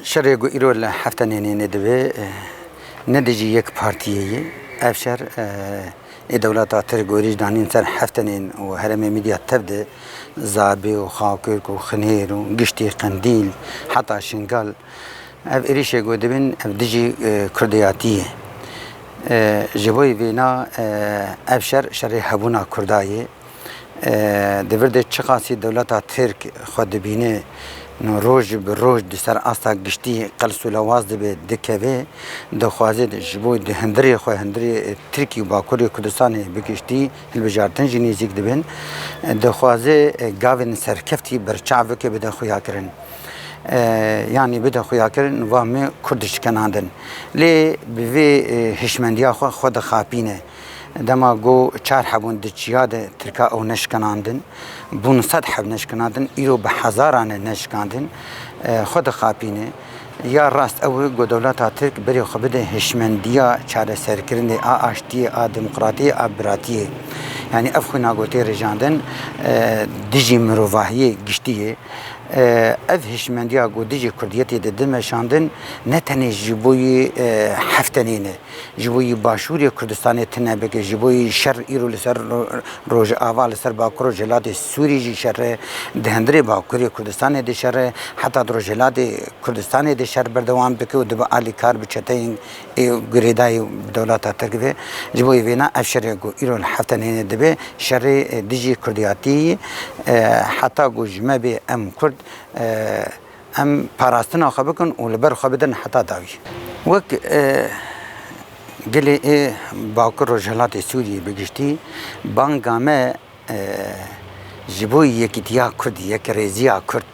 شر إيرول حفتني ندبي ندجي يك بارتيي أفشر الدولة ترجوريج دانين سر حفتنين وهرم ميديا تبدأ زابي وخاكر وخنير وقشتي قنديل حتى شنقال أف إريش يقودبن أف دجي كردياتية جبوي بينا أفشر شر حبونا كرداية دفرد چقاسی دولت ترک خود بینه نو روز به روز دسر آسا گشتی قلسو لواز به دکوه دخوازه جبوی دهندری خواه هندری ترکی و باکوری کردستان بگشتی هلبجارتن جی نزیک دبن دخوازه گاوین سرکفتی برچاوه که بده خویا کرن yani bir de xuyakirin ve mi Kurdiş kenandın. Le bir hişmendiya xo da xapine. Dema go çar habun dçiyade Türkiye o neşkanandın. Bun sad hab neşkanandın. İro be hazarane neşkandın. Xo da xapine. Ya rast ev go devleta Türk beri xo bide hişmendiya çare serkirinde a aştiye a demokratiye a biratiye. Yani ev xuna gote rejandın diji mirovahiye giştiye. اف هشمندیا گودجی کردیتی ددم شاندن نتنی جبوی هفتنینه جبوی باشوری کردستان تنه بگه جبوی شر ایرو لسر روج آوال سر باکرو جلاد سوری جی شر دهندری باکری کردستان دی شر حتی در جلاد کردستان دی شر بردوام بکه و دب علی کار بچتین گریدای دولت ترکیه جبوی وینا افشر گو ایرو هفتنینه دبه شر دیجی کردیاتی حتی گو جمع به ام کرد ام پاراستنا خبکن و لبر خبدن حتی داوی وقت گلی باکر و جهلات سوری بگشتی بانگامه جبوی یکیتیا کرد یک ریزیا کرد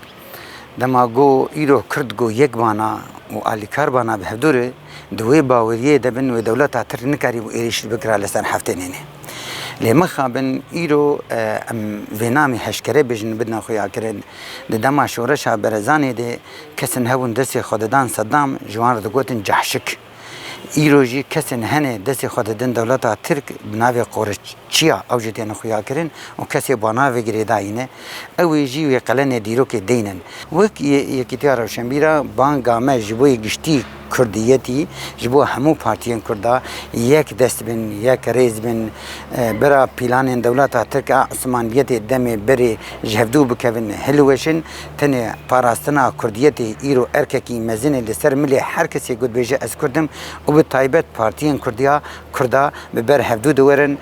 دما گو ایرو کرد گو یک بانا و آلیکار بانا به دوره دوی باوریه دبن و دولت اتر نکاری و ایریش بکره لسان هفتنینه لمخابن ایرو وینامی هشکره بجن بدنا خویا کرد دما شورش برزانی ده کسن هون دست خوددان صدام جوان دگوتن جحشک ایروجی کسن هنه دست خوددان دولت ترک بناوی قورچیا اوجتین خویا کرن و کسی بناوی گریداینه اویجی و قلن دیرو که دینن وک یکیتیار روشنبیرا بانگامه جبوی گشتی کردیتی جبو همو پارتیان کردا یک دست بن یک ریز بن برا پیلان دولت ترک عثمانیت دم بری جهدو بکوین هلوشن تنه پاراستنا کردیتی ایرو ارککی مزین لسر ملی هر کسی گود بیجه از کردم و به تایبت پارتیان کردا ببر هفدو دورن